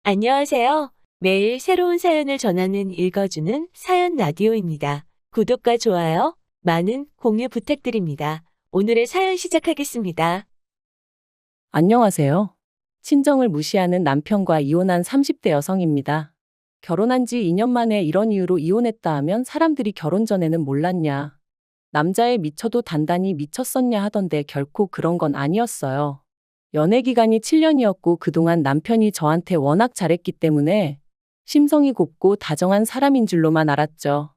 안녕하세요. 매일 새로운 사연을 전하는 읽어주는 사연 라디오입니다. 구독과 좋아요, 많은 공유 부탁드립니다. 오늘의 사연 시작하겠습니다. 안녕하세요. 친정을 무시하는 남편과 이혼한 30대 여성입니다. 결혼한 지 2년 만에 이런 이유로 이혼했다 하면 사람들이 결혼 전에는 몰랐냐. 남자에 미쳐도 단단히 미쳤었냐 하던데 결코 그런 건 아니었어요. 연애 기간이 7년이었고 그동안 남편이 저한테 워낙 잘했기 때문에 심성이 곱고 다정한 사람인 줄로만 알았죠.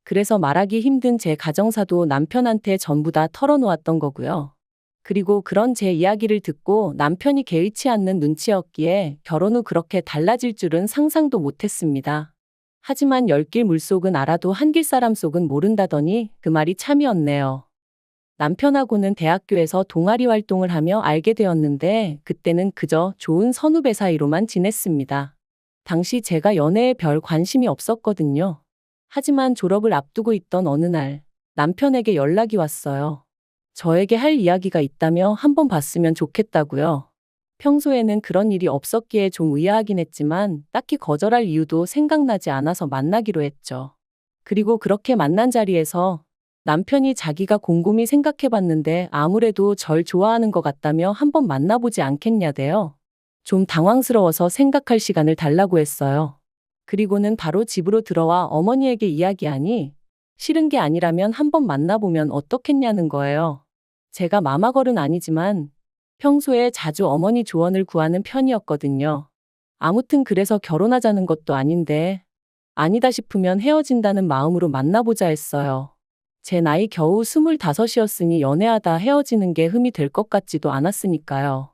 그래서 말하기 힘든 제 가정사도 남편한테 전부 다 털어놓았던 거고요. 그리고 그런 제 이야기를 듣고 남편이 개의치 않는 눈치였기에 결혼 후 그렇게 달라질 줄은 상상도 못했습니다. 하지만 열길 물속은 알아도 한길 사람 속은 모른다더니 그 말이 참이었네요. 남편하고는 대학교에서 동아리 활동을 하며 알게 되었는데 그때는 그저 좋은 선후배 사이로만 지냈습니다. 당시 제가 연애에 별 관심이 없었거든요. 하지만 졸업을 앞두고 있던 어느 날 남편에게 연락이 왔어요. 저에게 할 이야기가 있다며 한번 봤으면 좋겠다고요. 평소에는 그런 일이 없었기에 좀 의아하긴 했지만 딱히 거절할 이유도 생각나지 않아서 만나기로 했죠. 그리고 그렇게 만난 자리에서 남편이 자기가 곰곰이 생각해봤는데 아무래도 절 좋아하는 것 같다며 한번 만나보지 않겠냐대요. 좀 당황스러워서 생각할 시간을 달라고 했어요. 그리고는 바로 집으로 들어와 어머니에게 이야기하니 싫은 게 아니라면 한번 만나보면 어떻겠냐는 거예요. 제가 마마걸은 아니지만 평소에 자주 어머니 조언을 구하는 편이었거든요. 아무튼 그래서 결혼하자는 것도 아닌데 아니다 싶으면 헤어진다는 마음으로 만나보자 했어요. 제 나이 겨우 25이었으니 연애하다 헤어지는 게 흠이 될 것 같지도 않았으니까요.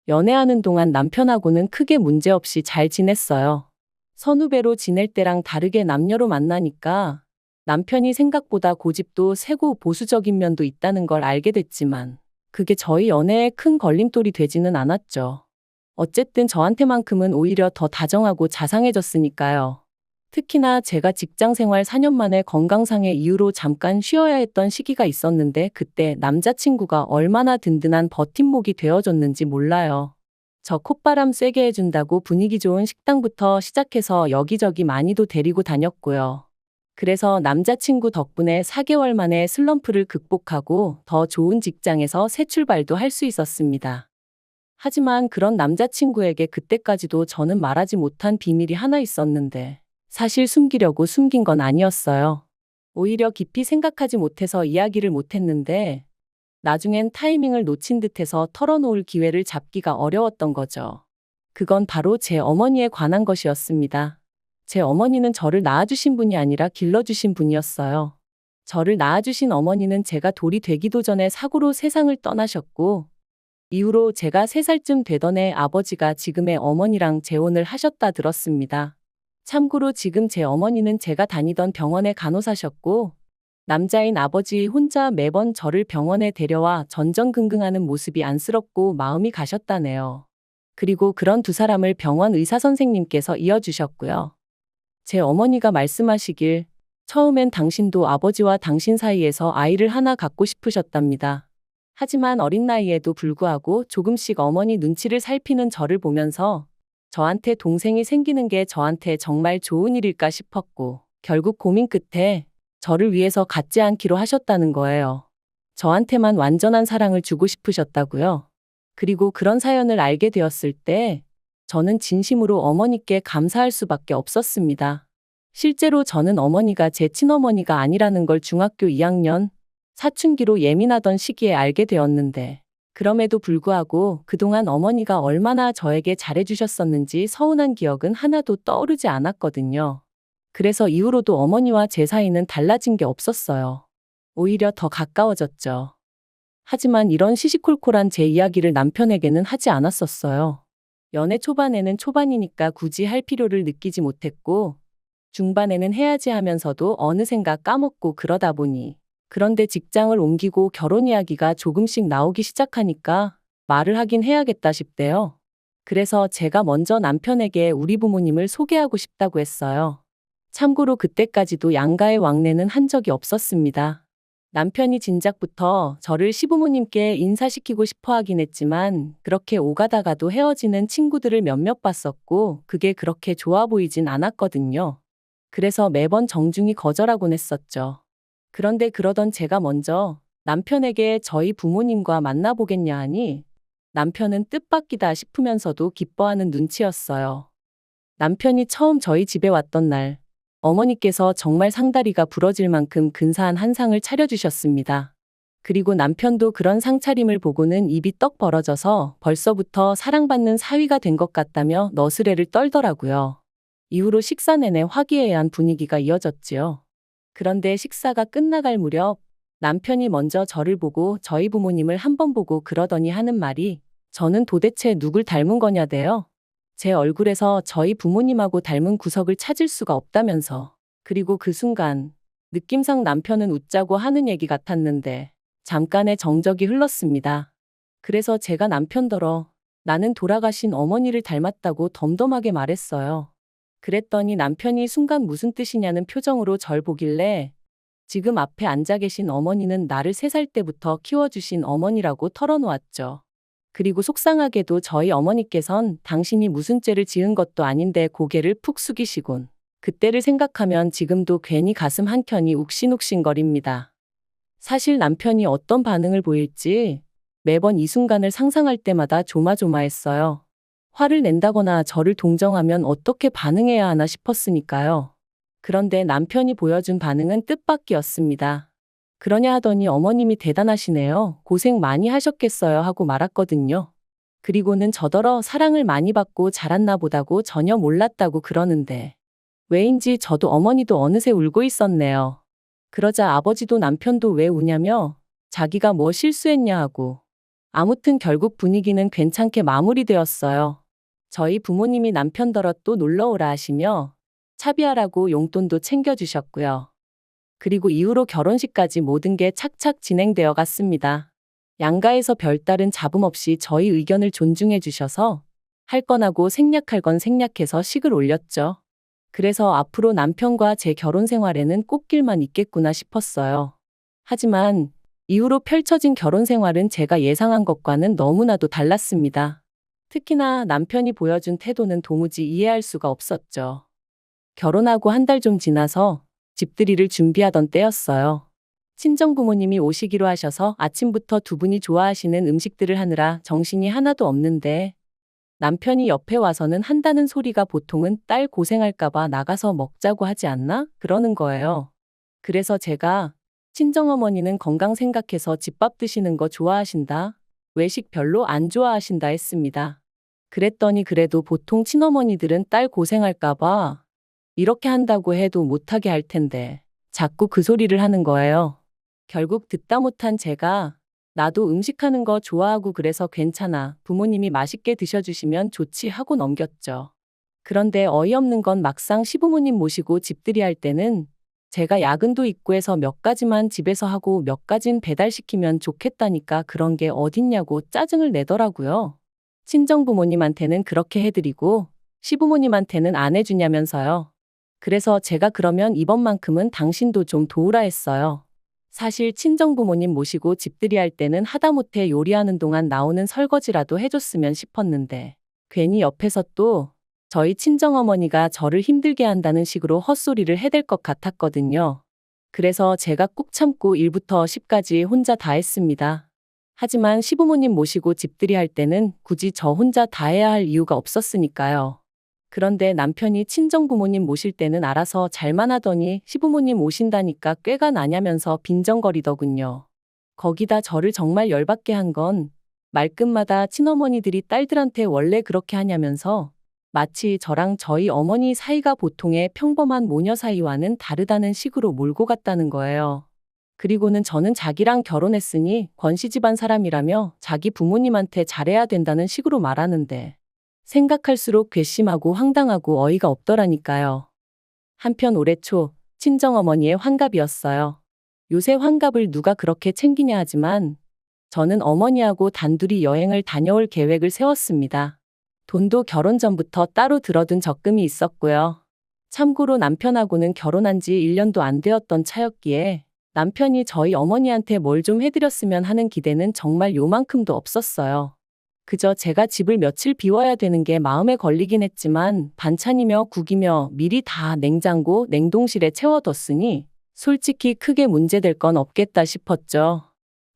연애하는 동안 남편하고는 크게 문제없이 잘 지냈어요. 선후배로 지낼 때랑 다르게 남녀로 만나니까 남편이 생각보다 고집도 세고 보수적인 면도 있다는 걸 알게 됐지만 그게 저희 연애에 큰 걸림돌이 되지는 않았죠. 어쨌든 저한테만큼은 오히려 더 다정하고 자상해졌으니까요. 특히나 제가 직장 생활 4년 만에 건강상의 이유로 잠깐 쉬어야 했던 시기가 있었는데 그때 남자친구가 얼마나 든든한 버팀목이 되어줬는지 몰라요. 저 콧바람 쐬게 해준다고 분위기 좋은 식당부터 시작해서 여기저기 많이도 데리고 다녔고요. 그래서 남자친구 덕분에 4개월 만에 슬럼프를 극복하고 더 좋은 직장에서 새 출발도 할 수 있었습니다. 하지만 그런 남자친구에게 그때까지도 저는 말하지 못한 비밀이 하나 있었는데 사실 숨기려고 숨긴 건 아니었어요. 오히려 깊이 생각하지 못해서 이야기를 못했는데 나중엔 타이밍을 놓친 듯해서 털어놓을 기회를 잡기가 어려웠던 거죠. 그건 바로 제 어머니에 관한 것이었습니다. 제 어머니는 저를 낳아주신 분이 아니라 길러주신 분이었어요. 저를 낳아주신 어머니는 제가 돌이 되기도 전에 사고로 세상을 떠나셨고 이후로 제가 3살쯤 되던 해 아버지가 지금의 어머니랑 재혼을 하셨다 들었습니다. 참고로 지금 제 어머니는 제가 다니던 병원의 간호사셨고 남자인 아버지 혼자 매번 저를 병원에 데려와 전전긍긍하는 모습이 안쓰럽고 마음이 가셨다네요. 그리고 그런 두 사람을 병원 의사 선생님께서 이어주셨고요. 제 어머니가 말씀하시길 처음엔 당신도 아버지와 당신 사이에서 아이를 하나 갖고 싶으셨답니다. 하지만 어린 나이에도 불구하고 조금씩 어머니 눈치를 살피는 저를 보면서 저한테 동생이 생기는 게 저한테 정말 좋은 일일까 싶었고 결국 고민 끝에 저를 위해서 갖지 않기로 하셨다는 거예요. 저한테만 완전한 사랑을 주고 싶으셨다고요. 그리고 그런 사연을 알게 되었을 때 저는 진심으로 어머니께 감사할 수밖에 없었습니다. 실제로 저는 어머니가 제 친어머니가 아니라는 걸 중학교 2학년 사춘기로 예민하던 시기에 알게 되었는데 그럼에도 불구하고 그동안 어머니가 얼마나 저에게 잘해주셨었는지 서운한 기억은 하나도 떠오르지 않았거든요. 그래서 이후로도 어머니와 제 사이는 달라진 게 없었어요. 오히려 더 가까워졌죠. 하지만 이런 시시콜콜한 제 이야기를 남편에게는 하지 않았었어요. 연애 초반에는 초반이니까 굳이 할 필요를 느끼지 못했고 중반에는 해야지 하면서도 어느샌가 까먹고 그러다 보니 그런데 직장을 옮기고 결혼 이야기가 조금씩 나오기 시작하니까 말을 하긴 해야겠다 싶대요. 그래서 제가 먼저 남편에게 우리 부모님을 소개하고 싶다고 했어요. 참고로 그때까지도 양가의 왕래는 한 적이 없었습니다. 남편이 진작부터 저를 시부모님께 인사시키고 싶어 하긴 했지만 그렇게 오가다가도 헤어지는 친구들을 몇몇 봤었고 그게 그렇게 좋아 보이진 않았거든요. 그래서 매번 정중히 거절하곤 했었죠. 그런데 그러던 제가 먼저 남편에게 저희 부모님과 만나보겠냐 하니 남편은 뜻밖이다 싶으면서도 기뻐하는 눈치였어요. 남편이 처음 저희 집에 왔던 날, 어머니께서 정말 상다리가 부러질 만큼 근사한 한 상을 차려주셨습니다. 그리고 남편도 그런 상차림을 보고는 입이 떡 벌어져서 벌써부터 사랑받는 사위가 된 것 같다며 너스레를 떨더라고요. 이후로 식사 내내 화기애애한 분위기가 이어졌지요. 그런데 식사가 끝나갈 무렵 남편이 먼저 저를 보고 저희 부모님을 한 번 보고 그러더니 하는 말이 저는 도대체 누굴 닮은 거냐대요. 제 얼굴에서 저희 부모님하고 닮은 구석을 찾을 수가 없다면서. 그리고 그 순간 느낌상 남편은 웃자고 하는 얘기 같았는데 잠깐의 정적이 흘렀습니다. 그래서 제가 남편더러 나는 돌아가신 어머니를 닮았다고 덤덤하게 말했어요. 그랬더니 남편이 순간 무슨 뜻이냐는 표정으로 절 보길래 지금 앞에 앉아 계신 어머니는 나를 3살 때부터 키워주신 어머니라고 털어놓았죠. 그리고 속상하게도 저희 어머니께선 당신이 무슨 죄를 지은 것도 아닌데 고개를 푹 숙이시곤. 그때를 생각하면 지금도 괜히 가슴 한켠이 욱신욱신거립니다. 사실 남편이 어떤 반응을 보일지 매번 이 순간을 상상할 때마다 조마조마했어요. 화를 낸다거나 저를 동정하면 어떻게 반응해야 하나 싶었으니까요. 그런데 남편이 보여준 반응은 뜻밖이었습니다. 그러냐 하더니 어머님이 대단하시네요. 고생 많이 하셨겠어요 하고 말았거든요. 그리고는 저더러 사랑을 많이 받고 자랐나 보다고 전혀 몰랐다고 그러는데 왜인지 저도 어머니도 어느새 울고 있었네요. 그러자 아버지도 남편도 왜 우냐며 자기가 뭐 실수했냐 하고 아무튼 결국 분위기는 괜찮게 마무리되었어요. 저희 부모님이 남편더러 또 놀러오라 하시며 차비하라고 용돈도 챙겨주셨고요. 그리고 이후로 결혼식까지 모든 게 착착 진행되어 갔습니다. 양가에서 별다른 잡음 없이 저희 의견을 존중해 주셔서 할 건 하고 생략할 건 생략해서 식을 올렸죠. 그래서 앞으로 남편과 제 결혼 생활에는 꽃길만 있겠구나 싶었어요. 하지만 이후로 펼쳐진 결혼 생활은 제가 예상한 것과는 너무나도 달랐습니다. 특히나 남편이 보여준 태도는 도무지 이해할 수가 없었죠. 결혼하고 한 달 좀 지나서 집들이를 준비하던 때였어요. 친정부모님이 오시기로 하셔서 아침부터 두 분이 좋아하시는 음식들을 하느라 정신이 하나도 없는데 남편이 옆에 와서는 한다는 소리가 보통은 딸 고생할까봐 나가서 먹자고 하지 않나? 그러는 거예요. 그래서 제가 친정어머니는 건강 생각해서 집밥 드시는 거 좋아하신다. 외식 별로 안 좋아하신다 했습니다. 그랬더니 그래도 보통 친어머니들은 딸 고생할까봐 이렇게 한다고 해도 못하게 할 텐데 자꾸 그 소리를 하는 거예요. 결국 듣다 못한 제가 나도 음식하는 거 좋아하고 그래서 괜찮아. 부모님이 맛있게 드셔주시면 좋지 하고 넘겼죠. 그런데 어이없는 건 막상 시부모님 모시고 집들이 할 때는 제가 야근도 있고 해서 몇 가지만 집에서 하고 몇 가진 배달시키면 좋겠다니까 그런 게 어딨냐고 짜증을 내더라고요. 친정부모님한테는 그렇게 해드리고 시부모님한테는 안 해주냐면서요. 그래서 제가 그러면 이번만큼은 당신도 좀 도우라 했어요. 사실 친정부모님 모시고 집들이 할 때는 하다못해 요리하는 동안 나오는 설거지라도 해줬으면 싶었는데 괜히 옆에서 또 저희 친정어머니가 저를 힘들게 한다는 식으로 헛소리를 해댈 것 같았거든요. 그래서 제가 꾹 참고 1부터 10까지 혼자 다 했습니다. 하지만 시부모님 모시고 집들이 할 때는 굳이 저 혼자 다 해야 할 이유가 없었으니까요. 그런데 남편이 친정부모님 모실 때는 알아서 잘만 하더니 시부모님 오신다니까 꾀가 나냐면서 빈정거리더군요. 거기다 저를 정말 열받게 한 건 말끝마다 친어머니들이 딸들한테 원래 그렇게 하냐면서 마치 저랑 저희 어머니 사이가 보통의 평범한 모녀 사이와는 다르다는 식으로 몰고 갔다는 거예요. 그리고는 저는 자기랑 결혼했으니 권씨 집안 사람이라며 자기 부모님한테 잘해야 된다는 식으로 말하는데 생각할수록 괘씸하고 황당하고 어이가 없더라니까요. 한편 올해 초 친정어머니의 환갑이었어요. 요새 환갑을 누가 그렇게 챙기냐 하지만 저는 어머니하고 단둘이 여행을 다녀올 계획을 세웠습니다. 돈도 결혼 전부터 따로 들어둔 적금이 있었고요. 참고로 남편하고는 결혼한 지 1년도 안 되었던 차였기에 남편이 저희 어머니한테 뭘 좀 해드렸으면 하는 기대는 정말 요만큼도 없었어요. 그저 제가 집을 며칠 비워야 되는 게 마음에 걸리긴 했지만 반찬이며 국이며 미리 다 냉장고, 냉동실에 채워뒀으니 솔직히 크게 문제될 건 없겠다 싶었죠.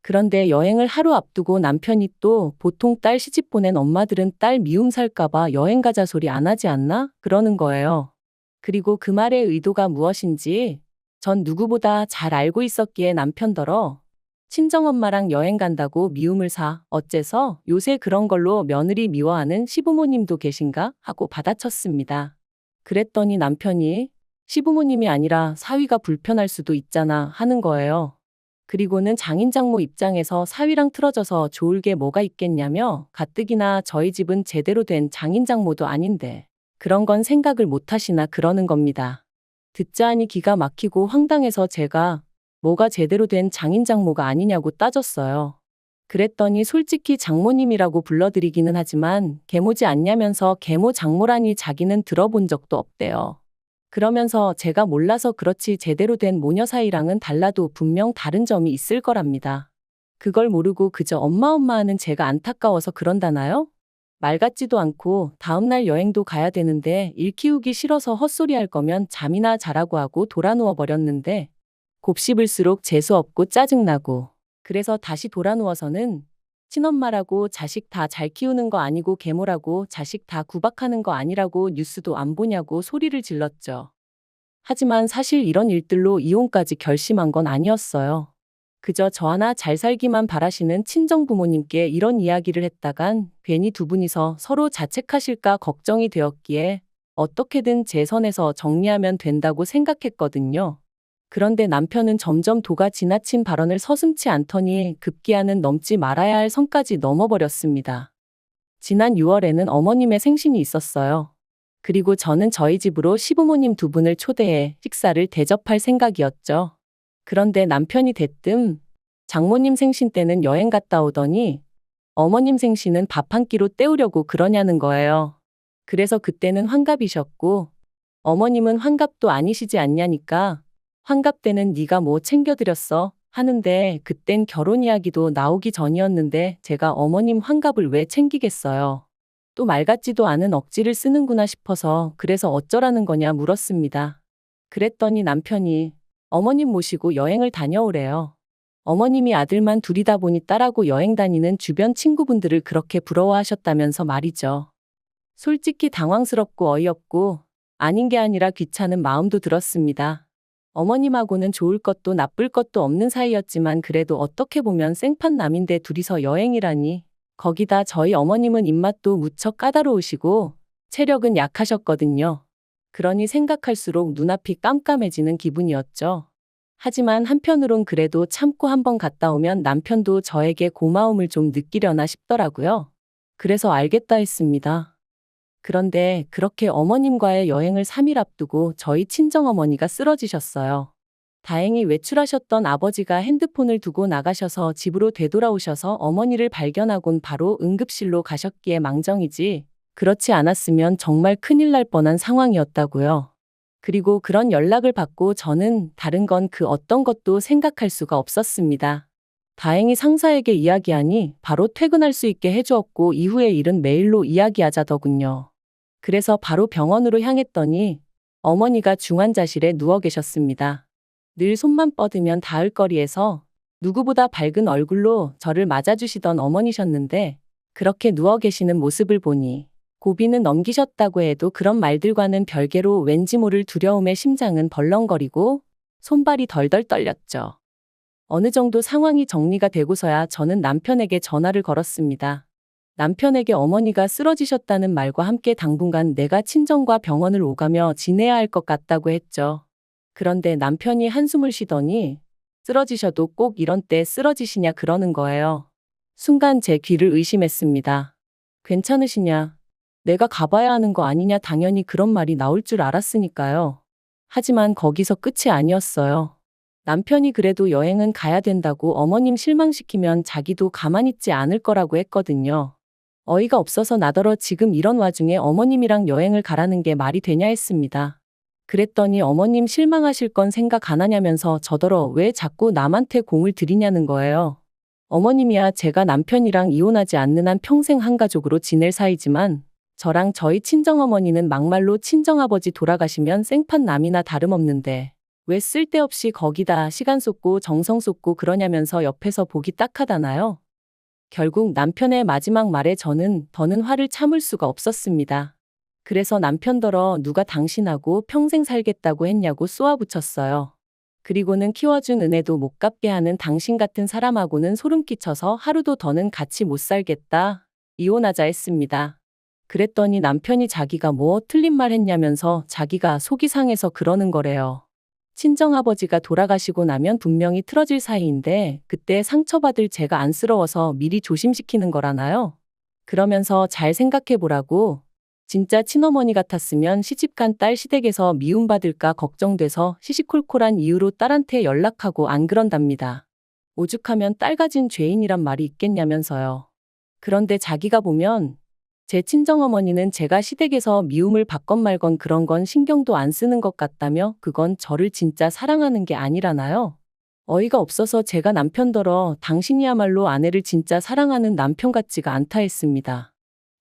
그런데 여행을 하루 앞두고 남편이 또 보통 딸 시집 보낸 엄마들은 딸 미움 살까봐 여행 가자 소리 안 하지 않나? 그러는 거예요. 그리고 그 말의 의도가 무엇인지 전 누구보다 잘 알고 있었기에 남편더러 친정엄마랑 여행 간다고 미움을 사 어째서 요새 그런 걸로 며느리 미워하는 시부모님도 계신가 하고 받아쳤습니다. 그랬더니 남편이 시부모님이 아니라 사위가 불편할 수도 있잖아 하는 거예요. 그리고는 장인장모 입장에서 사위랑 틀어져서 좋을 게 뭐가 있겠냐며 가뜩이나 저희 집은 제대로 된 장인장모도 아닌데 그런 건 생각을 못 하시나 그러는 겁니다. 듣자 하니 기가 막히고 황당해서 제가 뭐가 제대로 된 장인장모가 아니냐고 따졌어요. 그랬더니 솔직히 장모님이라고 불러드리기는 하지만 계모지 않냐면서 계모 장모라니 자기는 들어본 적도 없대요. 그러면서 제가 몰라서 그렇지 제대로 된 모녀 사이랑은 달라도 분명 다른 점이 있을 거랍니다. 그걸 모르고 그저 엄마 하는 제가 안타까워서 그런다나요? 말 같지도 않고 다음날 여행도 가야 되는데 일 키우기 싫어서 헛소리 할 거면 잠이나 자라고 하고 돌아누워 버렸는데 곱씹을수록 재수없고 짜증나고 그래서 다시 돌아누워서는 친엄마라고 자식 다 잘 키우는 거 아니고 계모라고 자식 다 구박하는 거 아니라고 뉴스도 안 보냐고 소리를 질렀죠. 하지만 사실 이런 일들로 이혼까지 결심한 건 아니었어요. 그저 저 하나 잘 살기만 바라시는 친정부모님께 이런 이야기를 했다간 괜히 두 분이서 서로 자책하실까 걱정이 되었기에 어떻게든 제 선에서 정리하면 된다고 생각했거든요. 그런데 남편은 점점 도가 지나친 발언을 서슴지 않더니 급기야는 넘지 말아야 할 선까지 넘어버렸습니다. 지난 6월에는 어머님의 생신이 있었어요. 그리고 저는 저희 집으로 시부모님 두 분을 초대해 식사를 대접할 생각이었죠. 그런데 남편이 대뜸 장모님 생신 때는 여행 갔다 오더니 어머님 생신은 밥 한 끼로 때우려고 그러냐는 거예요. 그래서 그때는 환갑이셨고 어머님은 환갑도 아니시지 않냐니까 환갑 때는 네가 뭐 챙겨드렸어 하는데 그땐 결혼 이야기도 나오기 전이었는데 제가 어머님 환갑을 왜 챙기겠어요. 또 말 같지도 않은 억지를 쓰는구나 싶어서 그래서 어쩌라는 거냐 물었습니다. 그랬더니 남편이 어머님 모시고 여행을 다녀오래요. 어머님이 아들만 둘이다 보니 딸하고 여행 다니는 주변 친구분들을 그렇게 부러워하셨다면서 말이죠. 솔직히 당황스럽고 어이없고 아닌 게 아니라 귀찮은 마음도 들었습니다. 어머님하고는 좋을 것도 나쁠 것도 없는 사이였지만 그래도 어떻게 보면 생판남인데 둘이서 여행이라니. 거기다 저희 어머님은 입맛도 무척 까다로우시고 체력은 약하셨거든요. 그러니 생각할수록 눈앞이 깜깜해지는 기분이었죠. 하지만 한편으론 그래도 참고 한번 갔다 오면 남편도 저에게 고마움을 좀 느끼려나 싶더라고요. 그래서 알겠다 했습니다. 그런데 그렇게 어머님과의 여행을 3일 앞두고 저희 친정어머니가 쓰러지셨어요. 다행히 외출하셨던 아버지가 핸드폰을 두고 나가셔서 집으로 되돌아오셔서 어머니를 발견하곤 바로 응급실로 가셨기에 망정이지 그렇지 않았으면 정말 큰일 날 뻔한 상황이었다고요. 그리고 그런 연락을 받고 저는 다른 건 그 어떤 것도 생각할 수가 없었습니다. 다행히 상사에게 이야기하니 바로 퇴근할 수 있게 해주었고 이후의 일은 메일로 이야기하자더군요. 그래서 바로 병원으로 향했더니 어머니가 중환자실에 누워 계셨습니다. 늘 손만 뻗으면 닿을 거리에서 누구보다 밝은 얼굴로 저를 맞아주시던 어머니셨는데 그렇게 누워 계시는 모습을 보니 고비는 넘기셨다고 해도 그런 말들과는 별개로 왠지 모를 두려움에 심장은 벌렁거리고 손발이 덜덜 떨렸죠. 어느 정도 상황이 정리가 되고서야 저는 남편에게 전화를 걸었습니다. 남편에게 어머니가 쓰러지셨다는 말과 함께 당분간 내가 친정과 병원을 오가며 지내야 할 것 같다고 했죠. 그런데 남편이 한숨을 쉬더니 쓰러지셔도 꼭 이런 때 쓰러지시냐 그러는 거예요. 순간 제 귀를 의심했습니다. 괜찮으시냐? 내가 가봐야 하는 거 아니냐 당연히 그런 말이 나올 줄 알았으니까요. 하지만 거기서 끝이 아니었어요. 남편이 그래도 여행은 가야 된다고 어머님 실망시키면 자기도 가만히 있지 않을 거라고 했거든요. 어이가 없어서 나더러 지금 이런 와중에 어머님이랑 여행을 가라는 게 말이 되냐 했습니다. 그랬더니 어머님 실망하실 건 생각 안 하냐면서 저더러 왜 자꾸 남한테 공을 들이냐는 거예요. 어머님이야 제가 남편이랑 이혼하지 않는 한 평생 한 가족으로 지낼 사이지만 저랑 저희 친정어머니는 막말로 친정아버지 돌아가시면 생판 남이나 다름없는데 왜 쓸데없이 거기다 시간 쏟고 정성 쏟고 그러냐면서 옆에서 보기 딱하다나요? 결국 남편의 마지막 말에 저는 더는 화를 참을 수가 없었습니다. 그래서 남편더러 누가 당신하고 평생 살겠다고 했냐고 쏘아붙였어요. 그리고는 키워준 은혜도 못 갚게 하는 당신 같은 사람하고는 소름 끼쳐서 하루도 더는 같이 못 살겠다. 이혼하자 했습니다. 그랬더니 남편이 자기가 뭐 틀린 말 했냐면서 자기가 속이 상해서 그러는 거래요. 친정아버지가 돌아가시고 나면 분명히 틀어질 사이인데 그때 상처받을 제가 안쓰러워서 미리 조심시키는 거라나요? 그러면서 잘 생각해 보라고. 진짜 친어머니 같았으면 시집간 딸 시댁에서 미움받을까 걱정돼서 시시콜콜한 이유로 딸한테 연락하고 안 그런답니다. 오죽하면 딸 가진 죄인이란 말이 있겠냐면서요. 그런데 자기가 보면 제 친정어머니는 제가 시댁에서 미움을 받건 말건 그런 건 신경도 안 쓰는 것 같다며 그건 저를 진짜 사랑하는 게 아니라나요? 어이가 없어서 제가 남편더러 당신이야말로 아내를 진짜 사랑하는 남편 같지가 않다 했습니다.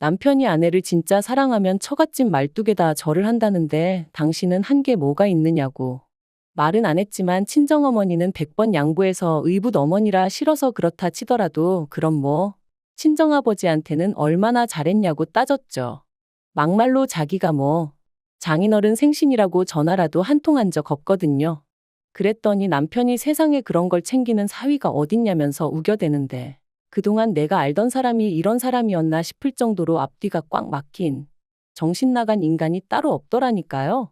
남편이 아내를 진짜 사랑하면 처갓집 말뚝에다 절을 한다는데 당신은 한 게 뭐가 있느냐고. 말은 안 했지만 친정어머니는 100번 양보해서 의붓 어머니라 싫어서 그렇다 치더라도 그럼 뭐 친정아버지한테는 얼마나 잘했냐고 따졌죠. 막말로 자기가 뭐 장인어른 생신이라고 전화라도 한 통 한 적 없거든요. 그랬더니 남편이 세상에 그런 걸 챙기는 사위가 어딨냐면서 우겨대는데 그동안 내가 알던 사람이 이런 사람이었나 싶을 정도로 앞뒤가 꽉 막힌 정신 나간 인간이 따로 없더라니까요.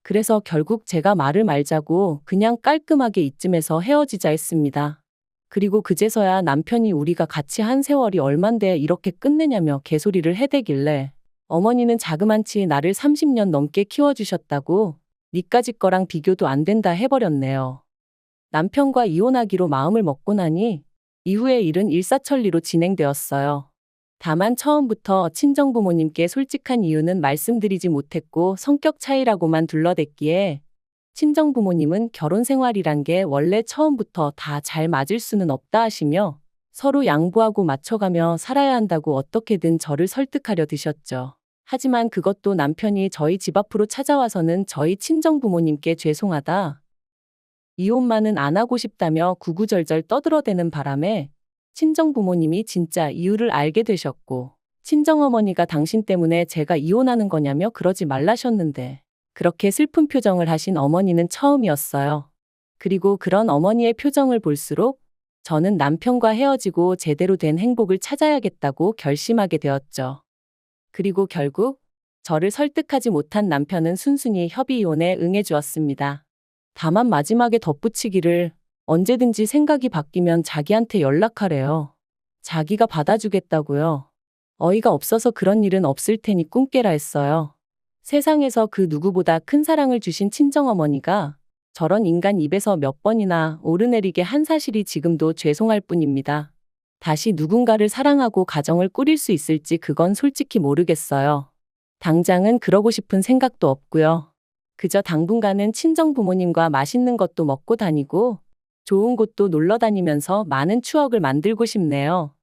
그래서 결국 제가 말을 말자고 그냥 깔끔하게 이쯤에서 헤어지자 했습니다. 그리고 그제서야 남편이 우리가 같이 한 세월이 얼만데 이렇게 끝내냐며 개소리를 해대길래 어머니는 자그만치 나를 30년 넘게 키워주셨다고 니까짓 거랑 비교도 안 된다 해버렸네요. 남편과 이혼하기로 마음을 먹고 나니 이후의 일은 일사천리로 진행되었어요. 다만 처음부터 친정부모님께 솔직한 이유는 말씀드리지 못했고 성격 차이라고만 둘러댔기에 친정부모님은 결혼 생활이란 게 원래 처음부터 다 잘 맞을 수는 없다 하시며 서로 양보하고 맞춰가며 살아야 한다고 어떻게든 저를 설득하려 드셨죠. 하지만 그것도 남편이 저희 집 앞으로 찾아와서는 저희 친정부모님께 죄송하다. 이혼만은 안 하고 싶다며 구구절절 떠들어대는 바람에 친정부모님이 진짜 이유를 알게 되셨고 친정어머니가 당신 때문에 제가 이혼하는 거냐며 그러지 말라셨는데 그렇게 슬픈 표정을 하신 어머니는 처음이었어요. 그리고 그런 어머니의 표정을 볼수록 저는 남편과 헤어지고 제대로 된 행복을 찾아야겠다고 결심하게 되었죠. 그리고 결국 저를 설득하지 못한 남편은 순순히 협의 이혼에 응해주었습니다. 다만 마지막에 덧붙이기를 언제든지 생각이 바뀌면 자기한테 연락하래요. 자기가 받아주겠다고요. 어이가 없어서 그런 일은 없을 테니 꿈 깨라 했어요. 세상에서 그 누구보다 큰 사랑을 주신 친정어머니가 저런 인간 입에서 몇 번이나 오르내리게 한 사실이 지금도 죄송할 뿐입니다. 다시 누군가를 사랑하고 가정을 꾸릴 수 있을지 그건 솔직히 모르겠어요. 당장은 그러고 싶은 생각도 없고요. 그저 당분간은 친정 부모님과 맛있는 것도 먹고 다니고 좋은 곳도 놀러 다니면서 많은 추억을 만들고 싶네요.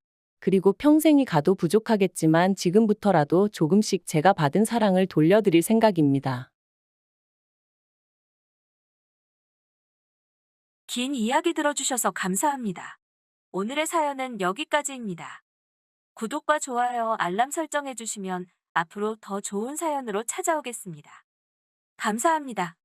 그리고 평생이 가도 부족하겠지만 지금부터라도 조금씩 제가 받은 사랑을 돌려드릴 생각입니다. 긴 이야기 들어주셔서 감사합니다. 오늘의 사연은 여기까지입니다. 구독과 좋아요, 알람 설정해주시면 앞으로 더 좋은 사연으로 찾아오겠습니다. 감사합니다.